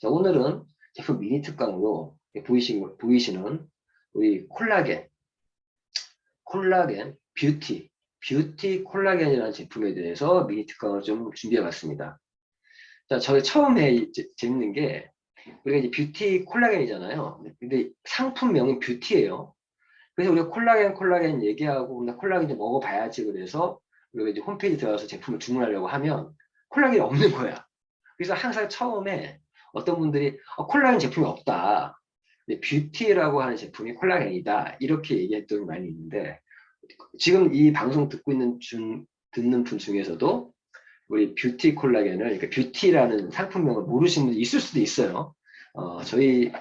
자, 오늘은 제품 미니 특강으로 보이시는 우리 콜라겐 뷰티 콜라겐이라는 제품에 대해서 미니 특강을 좀 준비해 봤습니다. 자, 저희 처음에 재밌는 게 우리가 이제 뷰티 콜라겐이잖아요. 근데 상품명은 뷰티예요. 그래서 우리가 콜라겐 얘기하고 콜라겐 좀 먹어봐야지 그래서 우리가 이제 홈페이지 들어가서 제품을 주문하려고 하면 콜라겐이 없는 거야. 그래서 항상 처음에 어떤 분들이 콜라겐 제품이 없다. 근데 뷰티라고 하는 제품이 콜라겐이다. 이렇게 얘기했던 게 많이 있는데 지금 이 방송 듣는 분 중에서도 우리 뷰티 콜라겐을, 그러니까 뷰티라는 상품명을 모르시는 분이 있을 수도 있어요. 저희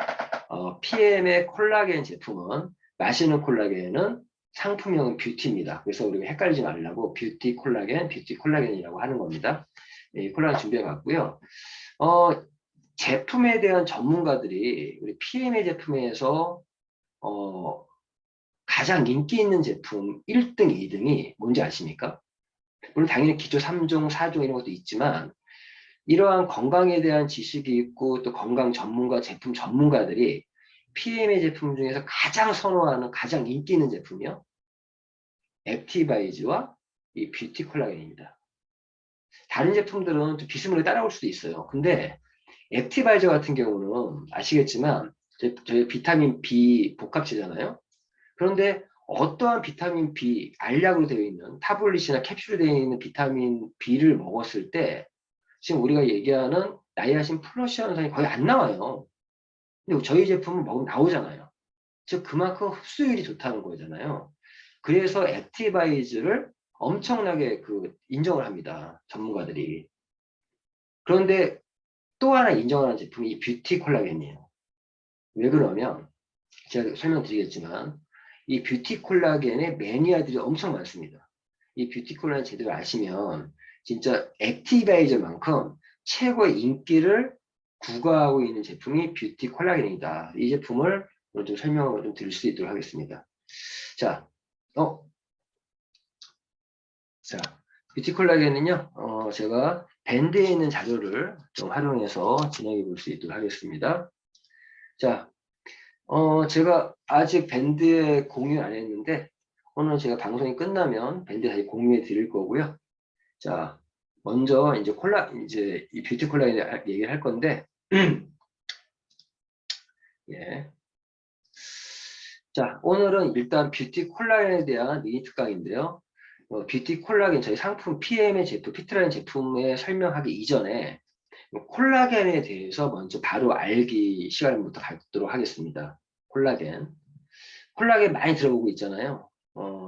PM의 콜라겐 제품은 마시는 콜라겐은 상품명은 뷰티입니다. 그래서 우리가 헷갈리지 말라고 뷰티 콜라겐이라고 하는 겁니다. 이 콜라겐 준비해 봤고요. 제품에 대한 전문가들이 우리 PM의 제품에서 가장 인기 있는 제품 1등, 2등이 뭔지 아십니까? 물론 당연히 기초 3종, 4종 이런 것도 있지만 이러한 건강에 대한 지식이 있고 또 건강 전문가, 제품 전문가들이 PM의 제품 중에서 가장 선호하는 가장 인기 있는 제품이요. 액티바이즈와 이 뷰티 콜라겐입니다. 다른 제품들은 좀 비스무리하게 따라올 수도 있어요. 근데 액티바이저 같은 경우는 아시겠지만 저희 비타민 B 복합체잖아요. 그런데 어떠한 비타민 B, 알약으로 되어 있는 타블릿이나 캡슐로 되어 있는 비타민 B를 먹었을 때 지금 우리가 얘기하는 나이아신 플러시 현상이 거의 안 나와요. 근데 저희 제품은 먹으면 나오잖아요. 즉 그만큼 흡수율이 좋다는 거잖아요. 그래서 액티바이즈를 엄청나게 인정을 합니다. 전문가들이. 그런데 또 하나 인정하는 제품이 이 뷰티 콜라겐이에요. 왜 그러면 제가 설명드리겠지만 이 뷰티 콜라겐의 매니아들이 엄청 많습니다. 이 뷰티 콜라겐 제대로 아시면 진짜 액티바이저만큼 최고의 인기를 구가하고 있는 제품이 뷰티 콜라겐이다. 이 제품을 오늘 좀 설명을 좀 드릴 수 있도록 하겠습니다. 자, 뷰티 콜라겐은요, 제가 밴드에 있는 자료를 좀 활용해서 진행해 볼 수 있도록 하겠습니다. 자, 제가 아직 밴드에 공유 안 했는데, 오늘 제가 방송이 끝나면 밴드 다시 공유해 드릴 거고요. 자, 먼저 이제 이 뷰티 콜라겐 얘기를 할 건데, 예. 자, 오늘은 일단 뷰티 콜라겐에 대한 미니 특강인데요. 뷰티 콜라겐, 저희 상품 PM의 제품, 피트라는 제품에 설명하기 이전에 콜라겐에 대해서 먼저 바로 알기 시간부터 갖도록 하겠습니다. 콜라겐 많이 들어보고 있잖아요.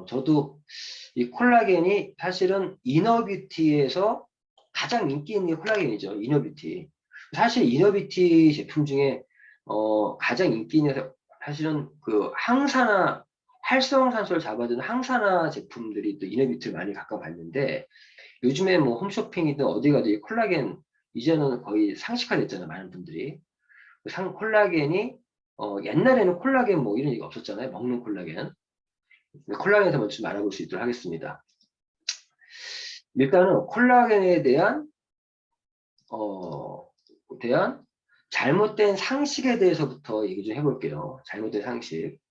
저도 이 콜라겐이 사실은 이너뷰티에서 가장 인기 있는 게 콜라겐이죠. 이너뷰티. 사실 이너뷰티 제품 중에 가장 인기 있는 사실은 항산화 활성산소를 잡아주는 항산화 제품들이 또 이너뷰티를 많이 가까봤는데 요즘에 뭐 홈쇼핑이든 어디 가도 이 콜라겐 이제는 거의 상식화됐잖아요. 많은 분들이 콜라겐이 옛날에는 콜라겐 뭐 이런 얘기가 없었잖아요. 먹는 콜라겐. 콜라겐에서 먼저 좀 알아볼 수 있도록 하겠습니다. 일단은 콜라겐에 대한 잘못된 상식에 대해서부터 얘기 좀 해볼게요. 잘못된 상식.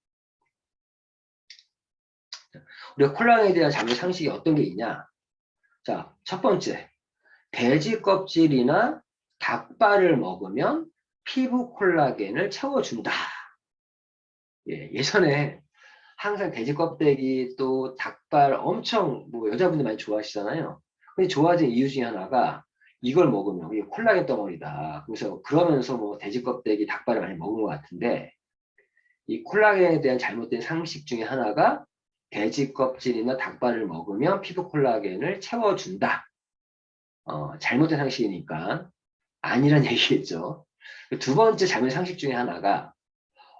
우리가 콜라겐에 대한 잘못된 상식이 어떤 게 있냐? 자, 첫 번째, 돼지 껍질이나 닭발을 먹으면 피부 콜라겐을 채워준다. 예전에 항상 돼지 껍데기 또 닭발 엄청 뭐 여자분들 많이 좋아하시잖아요. 근데 좋아진 이유 중에 하나가 이걸 먹으면 이게 콜라겐 덩어리다. 그래서 그러면서 뭐 돼지 껍데기 닭발을 많이 먹은 것 같은데 이 콜라겐에 대한 잘못된 상식 중에 하나가 돼지 껍질이나 닭발을 먹으면 피부 콜라겐을 채워준다. 잘못된 상식이니까 아니란 얘기겠죠. 두 번째 잘못된 상식 중에 하나가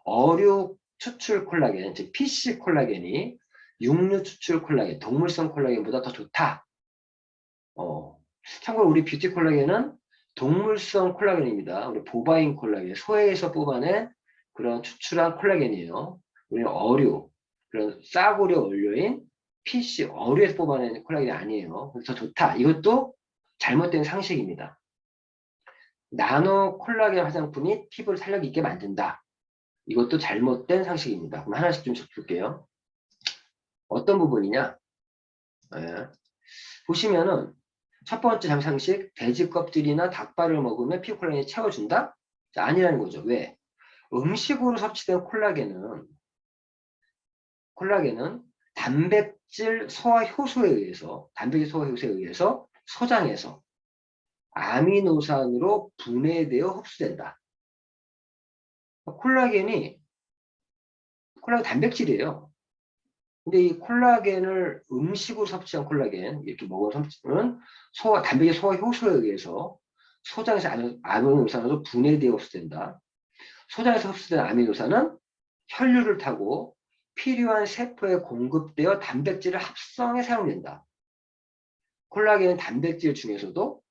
어류 추출 콜라겐, 즉 PC 콜라겐이 육류 추출 콜라겐, 동물성 콜라겐보다 더 좋다. 참고로 우리 뷰티 콜라겐은 동물성 콜라겐입니다. 우리 보바인 콜라겐, 소에서 뽑아낸 그런 추출한 콜라겐이에요. 우리는 어류, 그런 싸구려 원료인 PC, 어류에서 뽑아낸 콜라겐이 아니에요. 그래서 더 좋다. 이것도 잘못된 상식입니다. 나노 콜라겐 화장품이 피부를 탄력 있게 만든다. 이것도 잘못된 상식입니다. 그럼 하나씩 좀 볼게요. 어떤 부분이냐? 예. 보시면은 첫 번째 상식, 돼지 껍질이나 닭발을 먹으면 피부 콜라겐이 채워준다? 자, 아니라는 거죠. 왜? 음식으로 섭취된 콜라겐은 단백질 소화 효소에 의해서, 소장해서 아미노산으로 분해되어 흡수된다. 콜라겐 단백질이에요. 근데 이 콜라겐을 음식으로 섭취한 콜라겐, 이렇게 먹은 섭취는 단백질 소화 효소에 의해서 소장에서 아미노산으로 분해되어 흡수된다. 소장에서 흡수된 아미노산은 혈류를 타고 필요한 세포에 공급되어 단백질을 합성에 사용된다. 콜라겐은 단백질 중에서도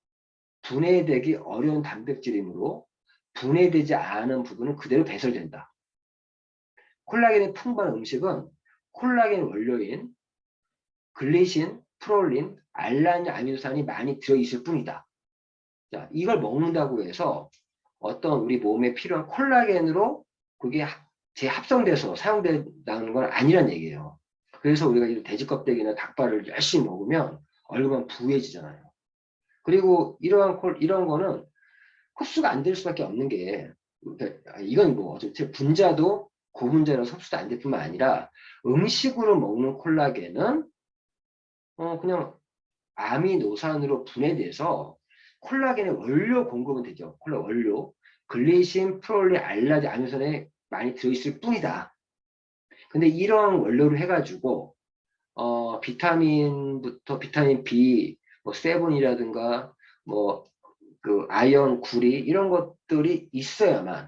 분해되기 어려운 단백질이므로 분해되지 않은 부분은 그대로 배설된다. 콜라겐이 풍부한 음식은 콜라겐 원료인 글리신, 프롤린, 알라닌 아미노산이 많이 들어있을 뿐이다. 자, 이걸 먹는다고 해서 어떤 우리 몸에 필요한 콜라겐으로 그게 재합성돼서 사용된다는 건 아니란 얘기예요. 그래서 우리가 돼지 껍데기나 닭발을 열심히 먹으면 얼굴만 부해지잖아요. 그리고 이런 거는 흡수가 안 될 수밖에 없는 게, 이건 뭐 어차피 분자도 고분자라서 흡수도 안 될 뿐만 아니라 음식으로 먹는 콜라겐은 그냥 아미노산으로 분해돼서 콜라겐의 원료 공급은 되죠. 원료. 글리신, 프롤린, 알라닌, 아미노산에 많이 들어있을 뿐이다. 근데 이런 원료를 해가지고 비타민부터 비타민 B, 뭐 세븐이라든가 뭐 그 아연, 구리 이런 것들이 있어야만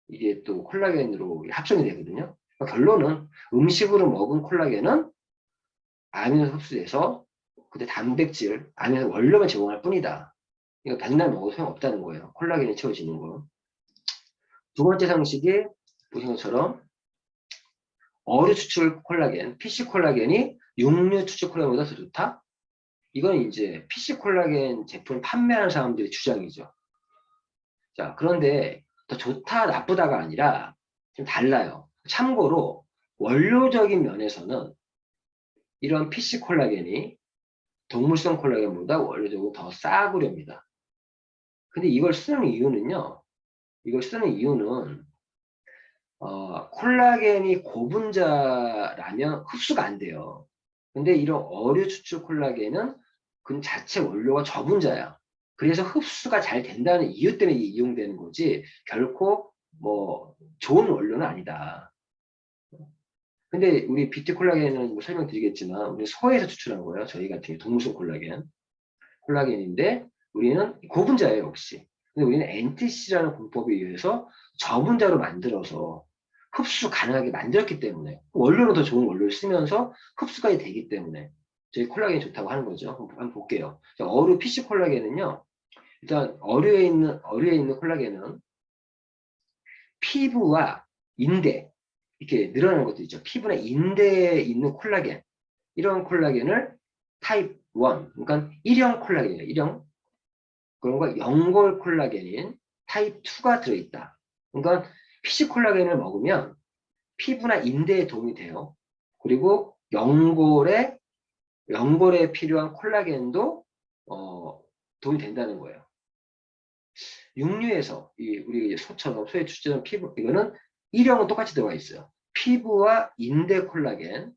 이게 또 콜라겐으로 합성이 되거든요. 그러니까 결론은 음식으로 먹은 콜라겐은 아미노 흡수돼서 그때 단백질, 아미노 원료만 제공할 뿐이다. 이거 백날 먹어도 소용없다는 거예요. 콜라겐이 채워지는 거. 두 번째 상식이 보신 것처럼 어류 추출 콜라겐, PC 콜라겐이 육류 추출 콜라겐보다 더 좋다? 이건 이제 PC 콜라겐 제품 판매하는 사람들의 주장이죠. 자, 그런데 더 좋다, 나쁘다가 아니라 좀 달라요. 참고로 원료적인 면에서는 이런 PC 콜라겐이 동물성 콜라겐보다 원료적으로 더 싸구려입니다. 근데 이걸 쓰는 이유는 콜라겐이 고분자라면 흡수가 안 돼요. 근데 이런 어류 추출 콜라겐은 그 자체 원료가 저분자야. 그래서 흡수가 잘 된다는 이유 때문에 이용되는 거지 결코 뭐 좋은 원료는 아니다. 근데 우리 비트 콜라겐은 뭐 설명드리겠지만 우리 소에서 추출한 거예요. 저희 같은 경우 동물성 콜라겐인데 우리는 고분자예요, 역시. 근데 우리는 NTC라는 공법에 의해서 저분자로 만들어서 흡수 가능하게 만들었기 때문에 원료로 더 좋은 원료를 쓰면서 흡수까지 되기 때문에 저희 콜라겐이 좋다고 하는 거죠. 한번 볼게요. 어류 PC 콜라겐은요. 일단 어류에 있는 콜라겐은 피부와 인대 이렇게 늘어나는 것도 있죠. 피부나 인대에 있는 콜라겐 이런 콜라겐을 타입 1 그러니까 1형 콜라겐이에요. 1형 그런 거 연골 콜라겐인 타입 2가 들어있다. 그러니까 PC 콜라겐을 먹으면 피부나 인대에 도움이 돼요. 그리고 연골에 필요한 콜라겐도 도움이 된다는 거예요. 육류에서 우리 소처럼 소에 추출된 피부 이거는 1형은 똑같이 들어가 있어요. 피부와 인대 콜라겐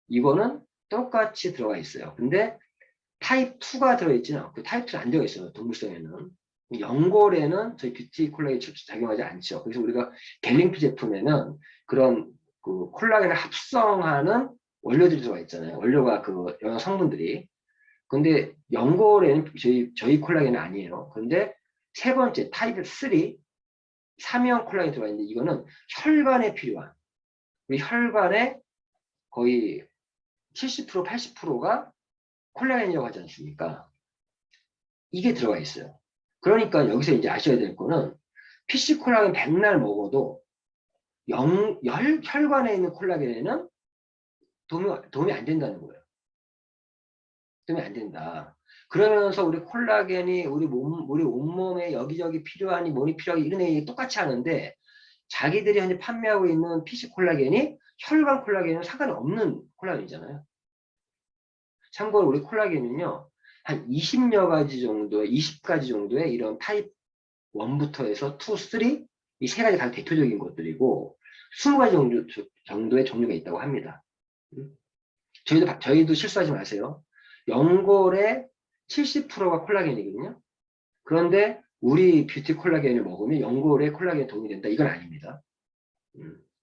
이거는 똑같이 들어가 있어요. 근데 타입 2가 들어있지는 않고 타입 2는 안 들어가 있어요. 동물성에는. 연골에는 저희 뷰티 콜라겐이 작용하지 않죠. 그래서 우리가 갤링피 제품에는 그런 그 콜라겐을 합성하는 원료들이 들어가 있잖아요. 원료가 그 영양 성분들이. 근데 연골에는 저희 콜라겐은 아니에요. 그런데 세 번째 타입 3, 3형 콜라겐이 들어가 있는데 이거는 혈관에 필요한 우리 혈관의 거의 70%, 80%가 콜라겐이라고 하지 않습니까? 이게 들어가 있어요. 그러니까 여기서 이제 아셔야 될 거는 PC 콜라겐 100날 먹어도 혈관에 있는 콜라겐에는 도움이 안 된다는 거예요. 때문에 안 된다. 그러면서 우리 콜라겐이 우리 온몸에 여기저기 필요하니 뭐니 필요하니 이런 얘기 똑같이 하는데 자기들이 현재 판매하고 있는 PC 콜라겐이 혈관 콜라겐은 상관이 없는 콜라겐이잖아요. 참고로 우리 콜라겐은요, 한 20여 가지 정도의, 20가지 정도의 이런 타입 1부터 해서 2, 3, 이 세 가지 가장 대표적인 것들이고, 20가지 정도의 종류가 있다고 합니다. 저희도 실수하지 마세요. 연골의 70%가 콜라겐이거든요. 그런데 우리 뷰티 콜라겐을 먹으면 연골에 콜라겐이 도움이 된다. 이건 아닙니다.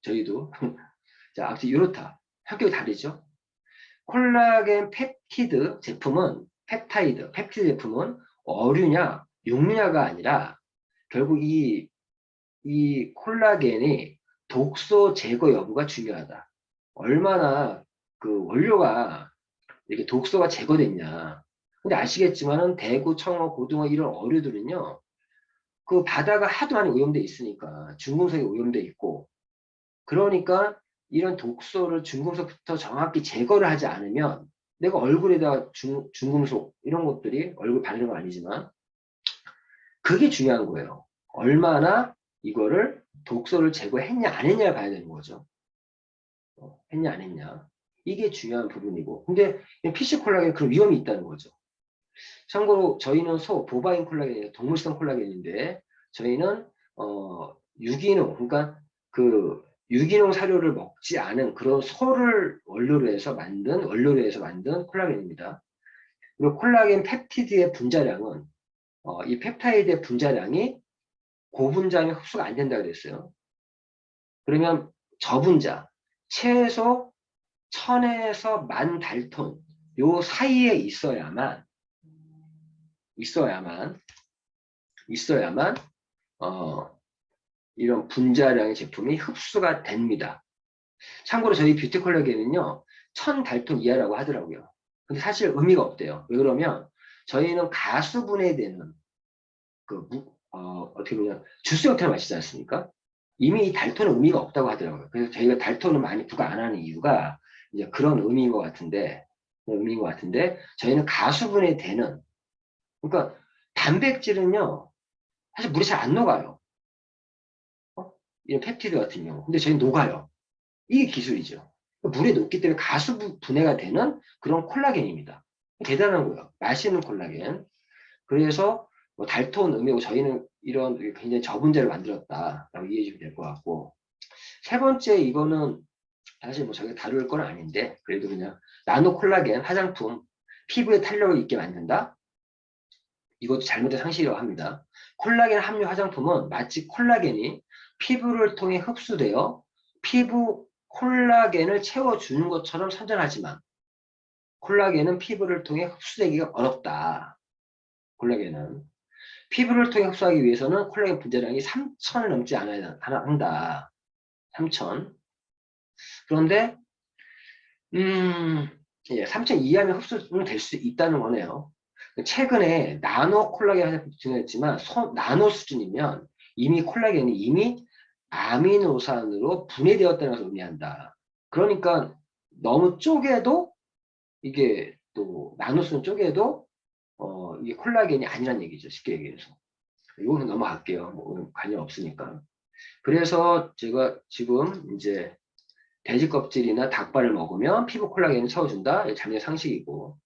저희도. 자, 아무튼 이렇다. 성격이 다르죠? 콜라겐 펩티드 제품은, 펩티드 제품은 어류냐, 육류냐가 아니라 결국 이 콜라겐이 독소 제거 여부가 중요하다. 얼마나 그 원료가 이렇게 독소가 제거됐냐. 근데 아시겠지만은 대구, 청어, 고등어 이런 어류들은요, 그 바다가 하도 많이 오염돼 있으니까 중금속이 오염돼 있고, 그러니까 이런 독소를 중금속부터 정확히 제거를 하지 않으면 내가 얼굴에다가 중금속 이런 것들이 얼굴 바르는 건 아니지만 그게 중요한 거예요. 얼마나 이거를 독소를 제거했냐 안 했냐를 봐야 되는 거죠. 했냐 안 했냐. 이게 중요한 부분이고. 근데 PC 콜라겐 그런 위험이 있다는 거죠. 참고로 저희는 보바인 콜라겐이에요. 동물성 콜라겐인데 저희는 유기농, 그러니까 그 유기농 사료를 먹지 않은 그런 소를 원료로 해서 만든 콜라겐입니다. 그리고 콜라겐 펩티드의 분자량은 이 펩타이드의 분자량이 고분자면 흡수가 안 된다 그랬어요. 그러면 저분자 최소 1000에서 10,000달톤 요 사이에 있어야만 이런 분자량의 제품이 흡수가 됩니다. 참고로 저희 뷰티 콜라겐은요 1000달톤 이하라고 하더라고요. 근데 사실 의미가 없대요. 왜 그러면 저희는 가수분해되는 어떻게 보면 주스 형태로 마시지 않습니까? 이미 이 달톤은 의미가 없다고 하더라고요. 그래서 저희가 달톤을 많이 부과 안 하는 이유가 이제 그런 의미인 것 같은데 저희는 가수분해되는, 그러니까 단백질은요 사실 물에 잘 안 녹아요. 이런 펩티드 같은 경우. 근데 저희는 녹아요. 이게 기술이죠. 물에 녹기 때문에 가수 분해가 되는 그런 콜라겐입니다. 대단한 거예요. 맛있는 콜라겐. 그래서 뭐 달톤 의미고 저희는 이런 굉장히 저분자를 만들었다라고 이해해 주면 될 것 같고, 세 번째 이거는 사실 뭐 저희가 다룰 건 아닌데 그래도 그냥 나노 콜라겐 화장품 피부에 탄력을 있게 만든다. 이것도 잘못된 상식이라고 합니다. 콜라겐 함유 화장품은 마치 콜라겐이 피부를 통해 흡수되어 피부 콜라겐을 채워주는 것처럼 선전하지만 콜라겐은 피부를 통해 흡수되기가 어렵다. 콜라겐은 피부를 통해 흡수하기 위해서는 콜라겐 분자량이 3000을 넘지 않아야 한다. 3000. 그런데 3000 이하면 흡수는 될 수 있다는 거네요. 최근에 나노 콜라겐 화장품이 등장했지만 나노 수준이면 이미 콜라겐이 이미 아미노산으로 분해되었다는 것을 의미한다. 그러니까 너무 쪼개도 이게 또 나노수는 쪼개도 이게 콜라겐이 아니란 얘기죠. 쉽게 얘기해서. 이거는 넘어갈게요. 뭐 관련 없으니까. 그래서 제가 지금 이제 돼지 껍질이나 닭발을 먹으면 피부 콜라겐을 채워준다. 이게 장내 상식이고,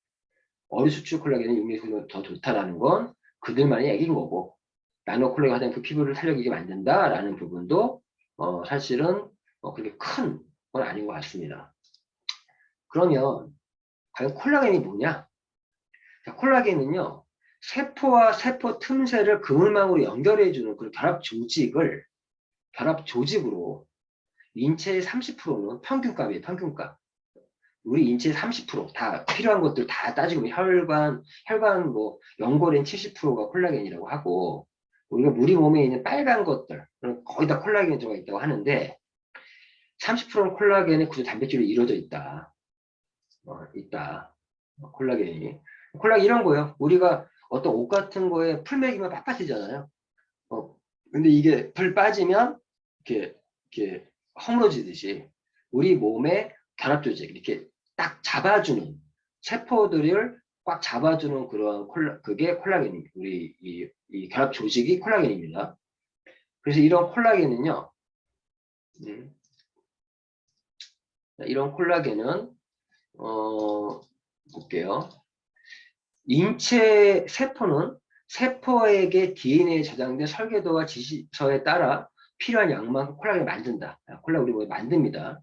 어류 수출 콜라겐은 육류보다 더 좋다라는 건 그들만의 얘기인 거고, 나노 콜라겐 화장품 피부를 탄력 있게 만든다라는 부분도 사실은 그렇게 큰 건 아닌 것 같습니다. 그러면 과연 콜라겐이 뭐냐? 자, 콜라겐은요, 세포와 세포 틈새를 그물망으로 연결해주는 그 결합 조직으로 인체의 30%는 평균값이에요, 평균값. 우리 인체의 30%다 필요한 것들 다 따지고 혈관 뭐 연골엔 70%가 콜라겐이라고 하고, 우리가 우리 몸에 있는 빨간 것들 거의 다 콜라겐이 들어가 있다고 하는데 30%는 콜라겐의 구조 단백질로 이루어져 있다. 콜라겐이 이런 거예요. 우리가 어떤 옷 같은 거에 풀 매기면 빳빳해지잖아요. 근데 이게 풀 빠지면 이렇게 허물어지듯이 우리 몸의 결합 조직 이렇게 딱 잡아주는 세포들을 꽉 잡아주는 그런 그게 콜라겐입니다. 우리 이 결합 조직이 콜라겐입니다. 그래서 이런 콜라겐은요, 이런 콜라겐은 볼게요. 인체 세포는 세포에게 DNA에 저장된 설계도와 지시서에 따라 필요한 양만큼 콜라겐을 만든다. 우리 뭐 만듭니다.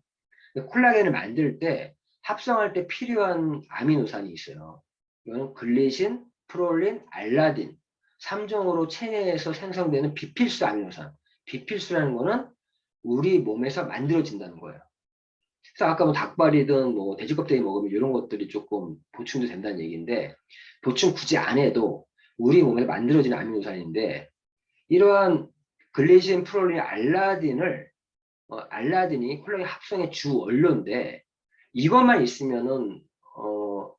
콜라겐을 만들 때 합성할 때 필요한 아미노산이 있어요. 이거는 글리신, 프롤린, 알라딘 3종으로 체내에서 생성되는 비필수 아미노산. 비필수라는 거는 우리 몸에서 만들어진다는 거예요. 그래서 아까 뭐 닭발이든 뭐 돼지 껍데기 먹으면 이런 것들이 조금 보충도 된다는 얘기인데, 보충 굳이 안 해도 우리 몸에 만들어지는 아미노산인데, 이러한 글리신, 프롤린, 알라딘이 콜라겐 합성의 주 원료인데, 이것만 있으면은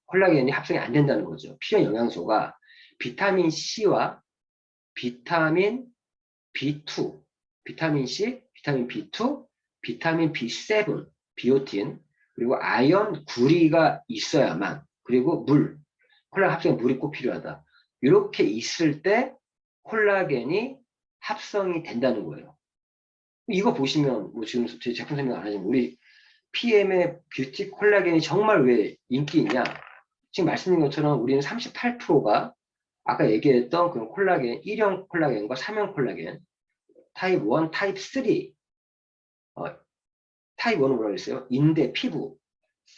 콜라겐이 합성이 안 된다는 거죠. 필요한 영양소가 비타민 C와 비타민 B2, 비타민 C, 비타민 B2, 비타민 B7, 비오틴, 그리고 아연, 구리가 있어야만, 그리고 물, 콜라겐 합성에 물이 꼭 필요하다. 이렇게 있을 때 콜라겐이 합성이 된다는 거예요. 이거 보시면 뭐 지금 제 제품 설명 안 하지만 우리 PM의 뷰티 콜라겐이 정말 왜 인기 있냐? 지금 말씀드린 것처럼 우리는 38%가 아까 얘기했던 그런 콜라겐, 1형 콜라겐과 3형 콜라겐, 타입 1, 타입 3, 타입 1은 뭐라고 했어요? 인대, 피부.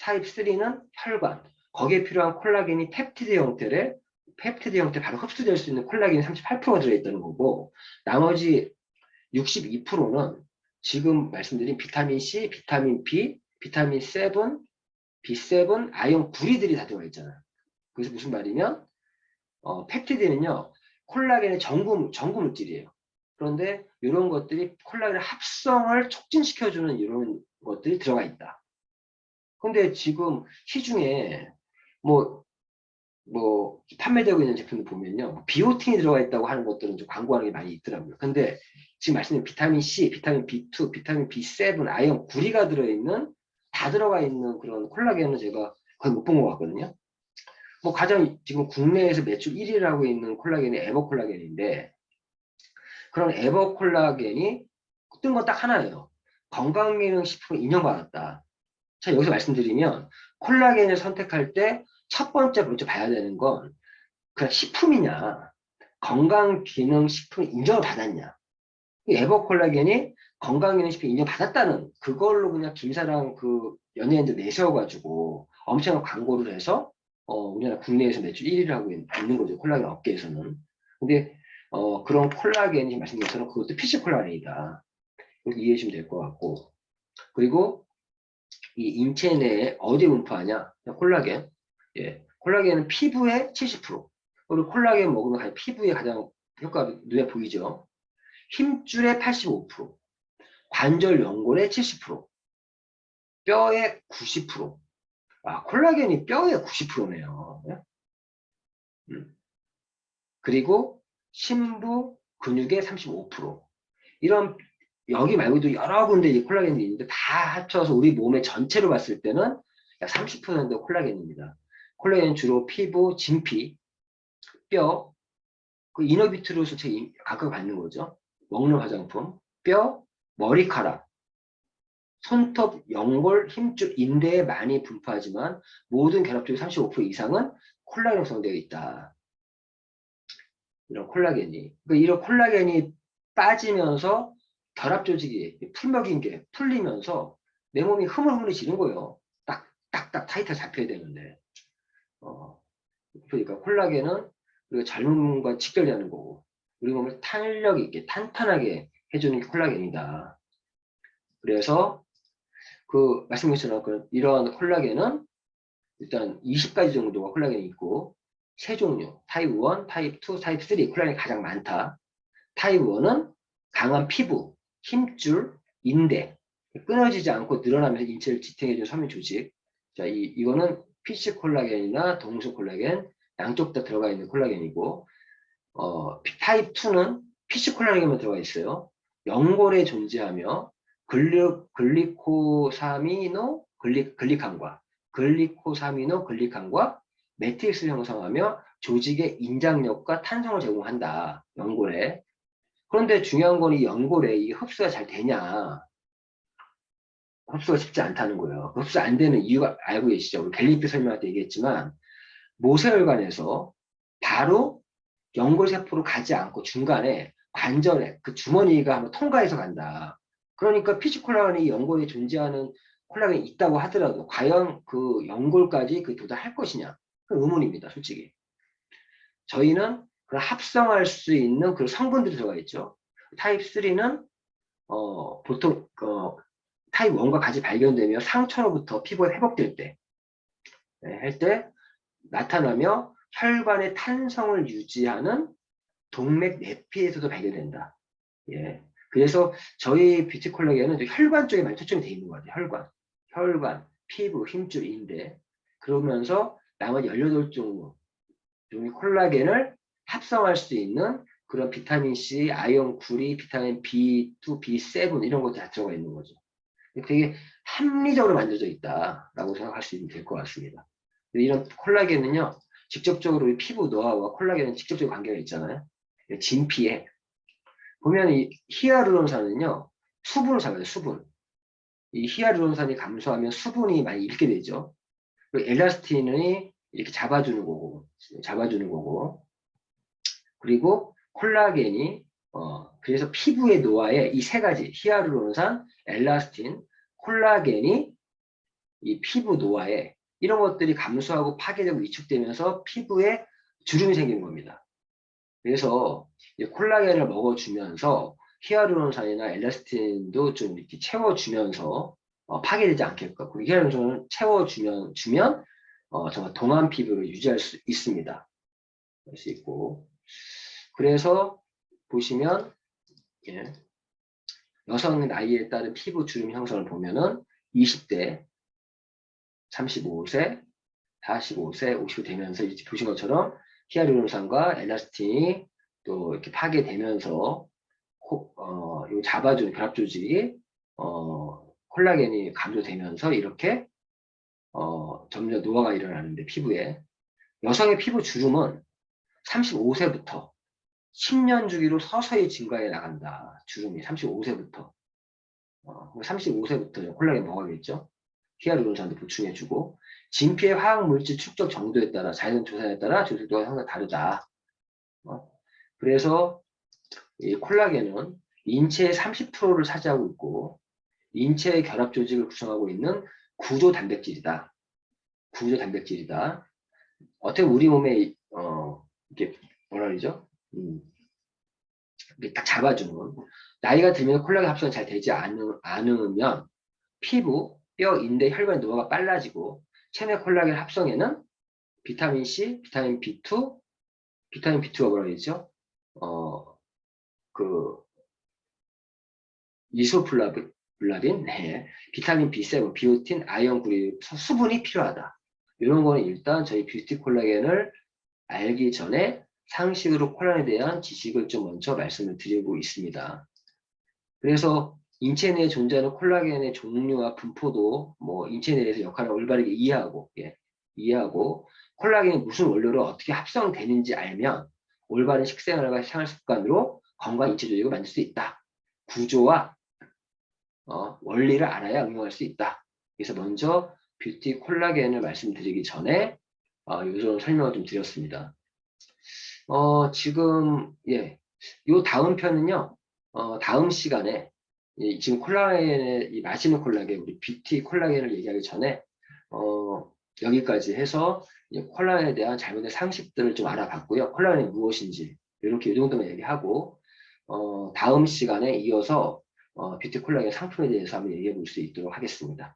타입 3는 혈관. 거기에 필요한 콜라겐이 펩티드 형태 바로 흡수될 수 있는 콜라겐이 38%가 들어있다는 거고, 나머지 62%는 지금 말씀드린 비타민 C, 비타민 B, 비타민 7, B7, 아연 구리들이 다 들어가 있잖아요. 그래서 무슨 말이면 펩티드는요, 콜라겐의 전구 물질이에요. 그런데 이런 것들이 콜라겐의 합성을 촉진시켜주는 이런 것들이 들어가 있다. 근데 지금 시중에 뭐 판매되고 있는 제품을 보면요, 비오틴이 들어가 있다고 하는 것들은 좀 광고하는 게 많이 있더라고요. 근데 지금 말씀드린 비타민 C, 비타민 B2, 비타민 B7, 아연, 구리가 들어있는, 다 들어가 있는 그런 콜라겐은 제가 거의 못 본 것 같거든요. 뭐 가장 지금 국내에서 매출 1위를 하고 있는 콜라겐이 에버콜라겐인데, 그런 에버콜라겐이 뜬 건 딱 하나예요. 건강기능식품 인정받았다. 자, 여기서 말씀드리면 콜라겐을 선택할 때 첫 번째 먼저 봐야 되는 건 그냥 식품이냐, 건강기능식품 인정을 받았냐. 에버콜라겐이 건강기능식품 인정받았다는 그걸로 그냥 김사랑 그 연예인들 내세워가지고 엄청난 광고를 해서 우리나라 국내에서 매출 1위를 하고 있는 거죠. 콜라겐 업계에서는. 근데 그런 콜라겐이 말씀드린 것처럼 그것도 PC 콜라겐이다. 이렇게 이해해 주시면 될 것 같고, 그리고 이 인체 내에 어디 분포하냐? 콜라겐. 예, 콜라겐은 피부의 70%. 그리고 콜라겐 먹으면 피부에 가장 효과가 눈에 보이죠. 힘줄의 85%, 관절 연골의 70%, 뼈의 90%. 아, 콜라겐이 뼈의 90%네요. 그리고 심부 근육의 35%. 이런 여기 말고도 여러 군데 이 콜라겐이 있는데 다 합쳐서 우리 몸의 전체로 봤을 때는 약 30% 콜라겐입니다. 콜라겐은 주로 피부, 진피, 뼈, 그 이너비트로서 제 각각 갖는 거죠. 먹는 화장품, 뼈, 머리카락, 손톱, 연골, 힘줄, 인대에 많이 분포하지만 모든 결합적인 35% 이상은 콜라겐 형성되어 있다. 이런 콜라겐이. 그러니까 이런 콜라겐이 빠지면서 결합 조직이 풀먹인 게 풀리면서 내 몸이 흐물흐물해지는 거예요. 딱딱딱 타이트하게 잡혀야 되는데. 그러니까 콜라겐은 우리가 젊음과 직결되는 거고, 우리 몸을 탄력 있게 탄탄하게 해주는 게 콜라겐이다. 그래서 그 말씀드린 것처럼 이런 콜라겐은 일단 20가지 정도가 콜라겐이 있고, 세 종류, 타입 1, 타입 2, 타입 3 콜라겐이 가장 많다. 타입 1은 강한 피부, 힘줄, 인대, 끊어지지 않고 늘어나면서 인체를 지탱해주는 섬유 조직. 자, 이거는 PC 콜라겐이나 동수 콜라겐 양쪽 다 들어가 있는 콜라겐이고, 타입 2는 PC 콜라겐만 들어가 있어요. 연골에 존재하며 글리코사미노 글리칸과 매트릭스를 형성하며 조직의 인장력과 탄성을 제공한다. 연골에. 그런데 중요한 건 이 연골에 이 흡수가 잘 되냐? 흡수가 쉽지 않다는 거예요. 흡수 안 되는 이유가 알고 계시죠? 우리 갤리피 설명할 때 얘기했지만 모세혈관에서 바로 연골세포로 가지 않고 중간에 관절에 그 주머니가 한번 통과해서 간다. 그러니까 피지콜라겐이 연골에 존재하는 콜라겐이 있다고 하더라도 과연 그 연골까지 그 도달할 것이냐? 그 의문입니다, 솔직히. 저희는 그 합성할 수 있는 그 성분들이 들어가 있죠. 타입 3는 보통 타입 1과 같이 발견되며 상처로부터 피부가 회복될 때, 할 때 나타나며 혈관의 탄성을 유지하는 동맥 내피에서도 발견된다. 예. 그래서 저희 뷰티 콜라겐은 혈관 쪽에 많이 초점이 돼 있는 것 같아요. 혈관, 피부, 힘줄, 인대. 그러면서 나머지 18종의 콜라겐을 합성할 수 있는 그런 비타민C, 아연, 구리, 비타민 B2, B7 이런 것도 다 들어가 있는 거죠. 되게 합리적으로 만들어져 있다라고 생각할 수 있는 될 것 같습니다. 이런 콜라겐은요, 직접적으로 우리 피부 노화와 콜라겐은 직접적인 관계가 있잖아요. 진피에 보면 이 히아루론산은요, 수분을 잡아요, 수분. 이 히아루론산이 감소하면 수분이 많이 잃게 되죠. 그리고 엘라스틴이 이렇게 잡아주는 거고, 그리고 콜라겐이 그래서 피부의 노화에 이 세 가지 히아루론산, 엘라스틴, 콜라겐이 이 피부 노화에 이런 것들이 감소하고 파괴되고 위축되면서 피부에 주름이 생기는 겁니다. 그래서 콜라겐을 먹어주면서 히아루론산이나 엘라스틴도 좀 이렇게 채워주면서 파괴되지 않게끔 그리고 히아루론산을 채워주면 정말 동안 피부를 유지할 수 있습니다. 할 수 있고 그래서 보시면 예, 여성 나이에 따른 피부 주름 형성을 보면은 20대, 35세, 45세, 50세 되면서 이제 보신 것처럼 히아루론산과 엘라스틴이 또 이렇게 파괴되면서 요 잡아주는 결합 조직이 콜라겐이 감소되면서 이렇게 점점 노화가 일어나는데 피부에 여성의 피부 주름은 35세부터 10년 주기로 서서히 증가해 나간다. 주름이 35세부터 35세부터 콜라겐 먹어야겠죠. 히아루론산도 보충해주고 진피의 화학물질 축적 정도에 따라 자연 조사에 따라 조직도가 항상 다르다. 그래서 이 콜라겐은 인체의 30%를 차지하고 있고 인체의 결합 조직을 구성하고 있는 구조 단백질이다. 구조 단백질이다. 어떻게 우리 몸에 이게 뭐라 그러죠? 이렇게 딱 잡아주는 나이가 들면 콜라겐 합성이 잘 되지 않으면 피부, 뼈, 인대, 혈관 노화가 빨라지고 체내 콜라겐 합성에는 비타민 C, 비타민 B2, 비타민 B2가 뭐라 그러죠? 그 이소플라빈, 네. 비타민 B7, 비오틴, 아연, 구리, 수분이 필요하다. 이런 거는 일단 저희 뷰티 콜라겐을 알기 전에 상식으로 콜라겐에 대한 지식을 좀 먼저 말씀을 드리고 있습니다. 그래서 인체 내에 존재하는 콜라겐의 종류와 분포도 뭐 인체 내에서 역할을 올바르게 이해하고 콜라겐이 무슨 원료로 어떻게 합성되는지 알면 올바른 식생활과 생활 습관으로 건강한 인체 조직을 만들 수 있다. 구조와 원리를 알아야 응용할 수 있다. 그래서 먼저 뷰티 콜라겐을 말씀드리기 전에 요런 설명을 좀 드렸습니다. 지금 요 다음 편은요. 다음 시간에 지금 콜라겐의 마시는 콜라겐, 우리 뷰티 콜라겐을 얘기하기 전에 여기까지 해서 콜라겐에 대한 잘못된 상식들을 좀 알아봤고요. 콜라겐이 무엇인지 이렇게 이 정도만 얘기하고 다음 시간에 이어서 뷰티 콜라겐 상품에 대해서 한번 얘기해 볼 수 있도록 하겠습니다.